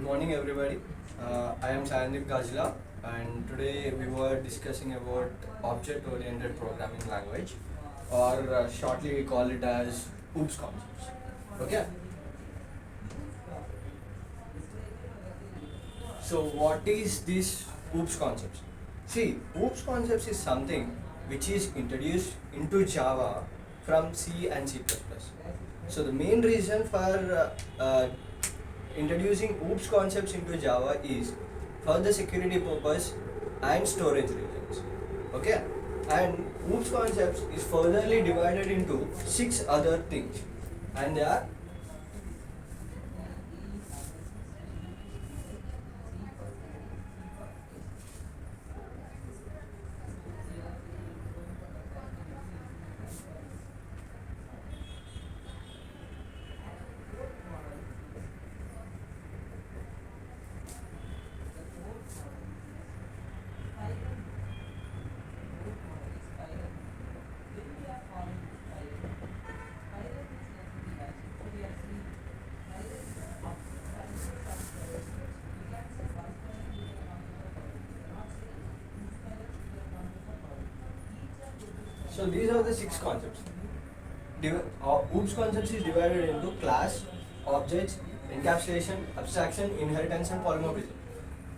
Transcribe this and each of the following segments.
morning, everybody. I am Sayandeep Gajla, and today we were discussing about object-oriented programming language, or shortly we call it as OOPS concepts. Okay. So, what is this OOPS concepts? See, OOPS concepts is something which is introduced into Java from C and C++. So, the main reason for introducing OOPS concepts into Java is for the security purpose and storage reasons. Okay, and OOPS concepts is furtherly divided into 6 other things, and they are so these are the 6 concepts. OOPS concepts is divided into class, objects, encapsulation, abstraction, inheritance, and polymorphism.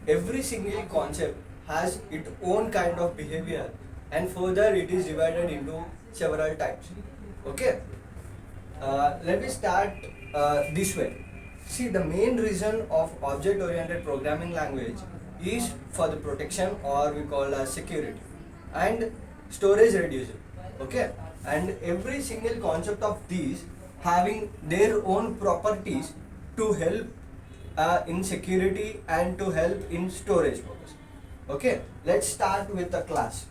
Every single concept has its own kind of behavior, and further it is divided into several types. Okay. Let me start this way. See, the main reason of object-oriented programming language is for the protection, or we call as security, and storage reduction. Okay, and every single concept of these having their own properties to help in security and to help in storage purpose. Okay, let's start with a class.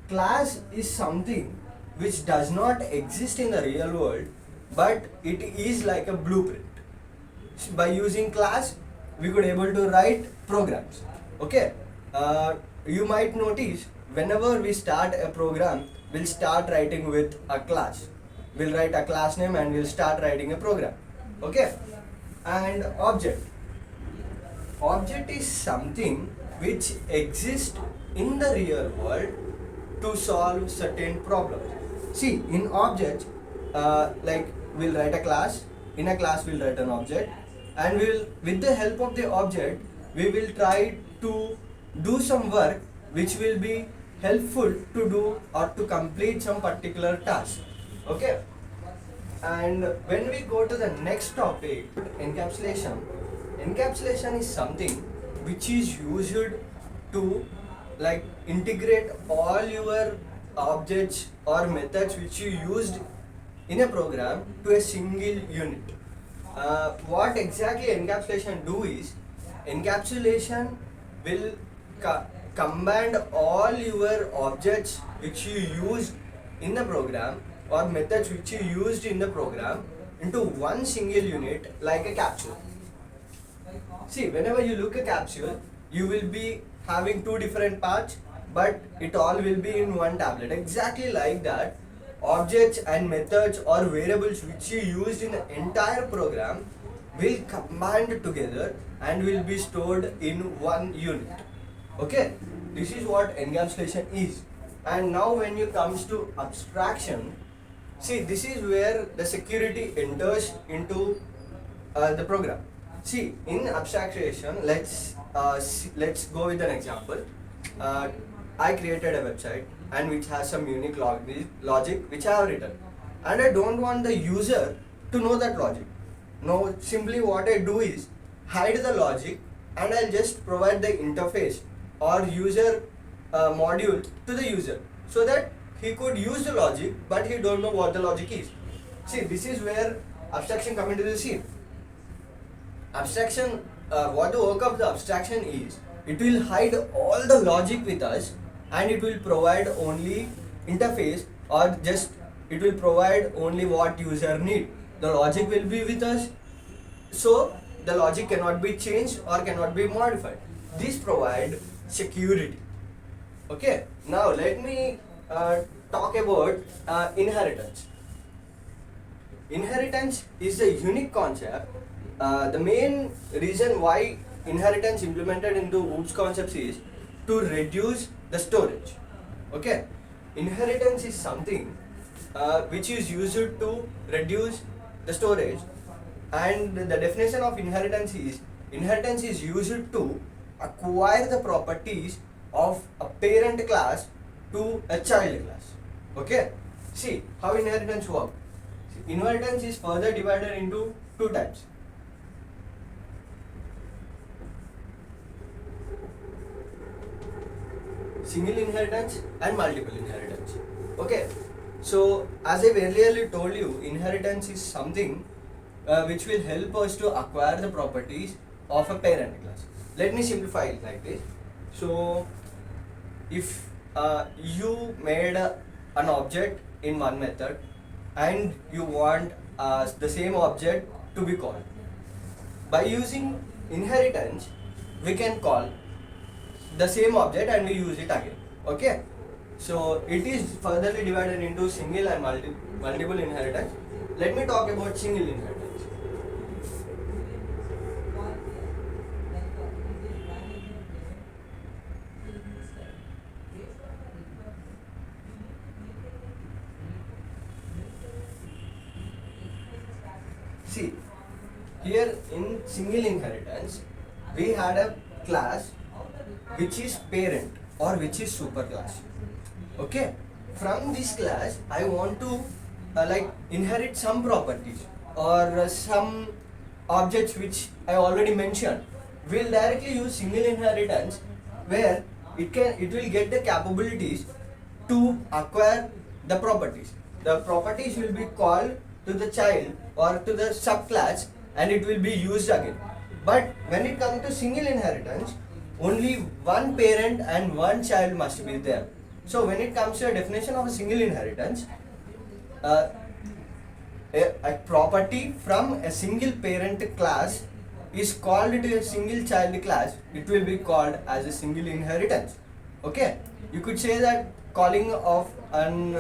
Class is something which does not exist in the real world, but it is like a blueprint. By using class, we could able to write programs. Okay, you might notice whenever we start a program, we'll start writing with a class. We'll write a class name and we'll start writing a program. Okay, and object. Object is something which exists in the real world to solve certain problems. See, in object, like we'll write a class. In a class, we'll write an object, and we'll, with the help of the object, we will try to do some work which will be helpful to do or to complete some particular task. Okay, and when we go to the next topic, encapsulation is something which is used to like integrate all your objects or methods which you used in a program to a single unit. What exactly encapsulation do is, encapsulation will combine all your objects which you used in the program or methods which you used in the program into one single unit like a capsule. See, whenever you look at a capsule, you will be having two different parts, but it all will be in one tablet. Exactly like that, objects and methods or variables which you used in the entire program will combine together and will be stored in one unit. Okay, this is what encapsulation is. And now when you comes to abstraction, see, this is where the security enters into the program. See, in abstraction, let's go with an example. I created a website and which has some unique logic which I have written, and I don't want the user to know that logic. No, simply what I do is hide the logic, and I'll just provide the interface or user module to the user so that he could use the logic, but he don't know what the logic is. See, this is where abstraction come into the scene. Abstraction, what the work of the abstraction is, it will hide all the logic with us, and it will provide only interface, or just it will provide only what user need. The logic will be with us, so the logic cannot be changed or cannot be modified. This provide security. Okay, now let me talk about inheritance. Inheritance is a unique concept. The main reason why inheritance implemented into OOPS concepts is to reduce the storage. Okay, inheritance is something which is used to reduce the storage, and the definition of inheritance is used to acquire the properties of a parent class to a child class. Okay, see how inheritance works. Inheritance is further divided into two types. Single inheritance and multiple inheritance. Okay, so as I've earlier told you, inheritance is something which will help us to acquire the properties of a parent class. Let me simplify it like this. So if you made an object in one method and you want the same object to be called, by using inheritance we can call the same object and we use it again. Okay, so it is furtherly divided into single and multiple inheritance. Let me talk about single inheritance. See, here in single inheritance we had a class which is parent or which is superclass. Okay, from this class I want to inherit some properties or some objects which I already mentioned. We'll directly use single inheritance where it will get the capabilities to acquire the properties. The properties will be called to the child or to the subclass and it will be used again. But when it comes to single inheritance, only one parent and one child must be there. So when it comes to a definition of a single inheritance, a property from a single parent class is called to a single child class. It will be called as a single inheritance. Okay, you could say that calling of an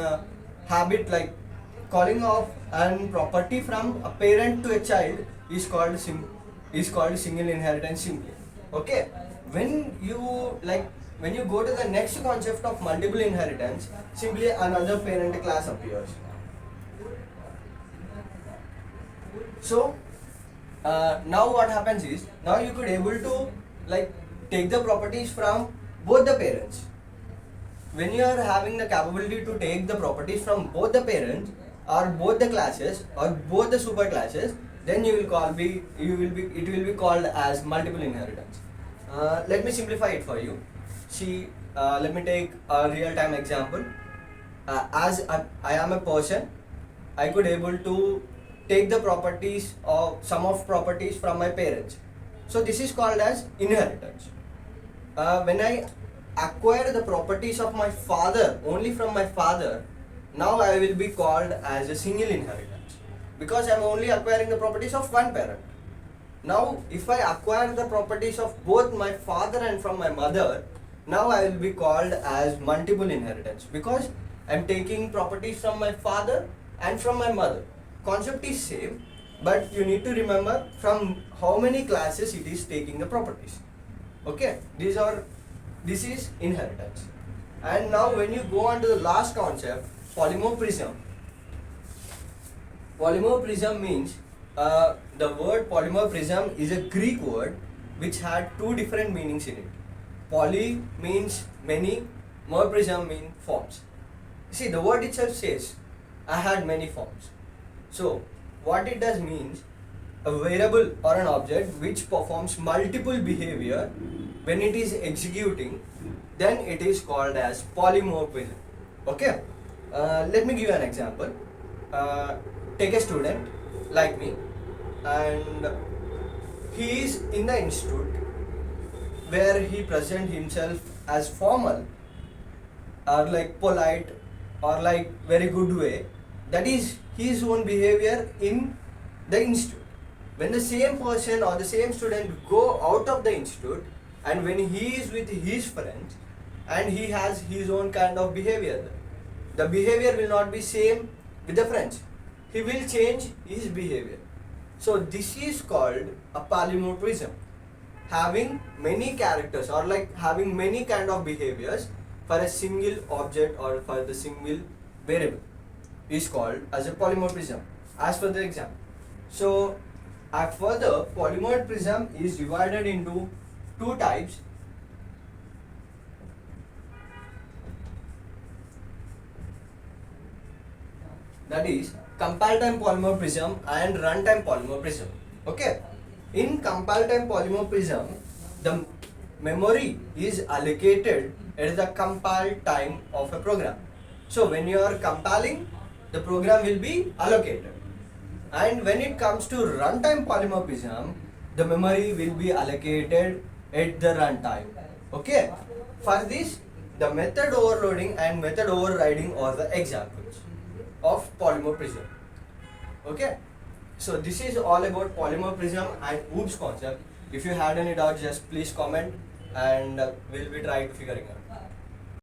habit, like calling of an property from a parent to a child is called single inheritance simply. Okay, when you go to the next concept of multiple inheritance, simply another parent class appears. So now what happens is, now you could able to take the properties from both the parents. When you are having the capability to take the properties from both the parents or both the classes or both the super classes, then it will be called as multiple inheritance. Let me simplify it for you. See, let me take a real-time example. I am a person, I could able to take the properties of some of properties from my parents. So this is called as inheritance. When I acquire the properties of my father only from my father, now I will be called as a single inheritance because I am only acquiring the properties of one parent. Now if I acquire the properties of both my father and from my mother, now I will be called as multiple inheritance because I am taking properties from my father and from my mother. Concept is same, but you need to remember from how many classes it is taking the properties. Okay, this is inheritance. And now when you go on to the last concept, polymorphism. Polymorphism means the word polymorphism is a Greek word which had two different meanings in it. Poly means many, morphism means forms. See, the word itself says I had many forms. So what it does means a variable or an object which performs multiple behavior when it is executing, then it is called as polymorphism. Okay, let me give you an example. Take a student like me and he is in the institute where he presents himself as formal or like polite or like very good way. That is his own behavior in the institute. When the same person or the same student go out of the institute and when he is with his friends and he has his own kind of behavior, the behavior will not be same with the friends. He will change his behavior. So this is called a polymorphism. having many characters or like having many kind of behaviors for a single object or for the single variable is called as a polymorphism as per the example. So further, polymorphism is divided into two types. That is compile time polymorphism and runtime polymorphism. Okay. In compile time polymorphism, the memory is allocated at the compile time of a program. So when you are compiling, the program will be allocated. And when it comes to runtime polymorphism, the memory will be allocated at the runtime. Okay. For this, the method overloading and method overriding are the examples of polymorphism. Okay. So this is all about polymorphism and OOPS concept. If you had any doubts, just please comment and we'll be trying to figuring out.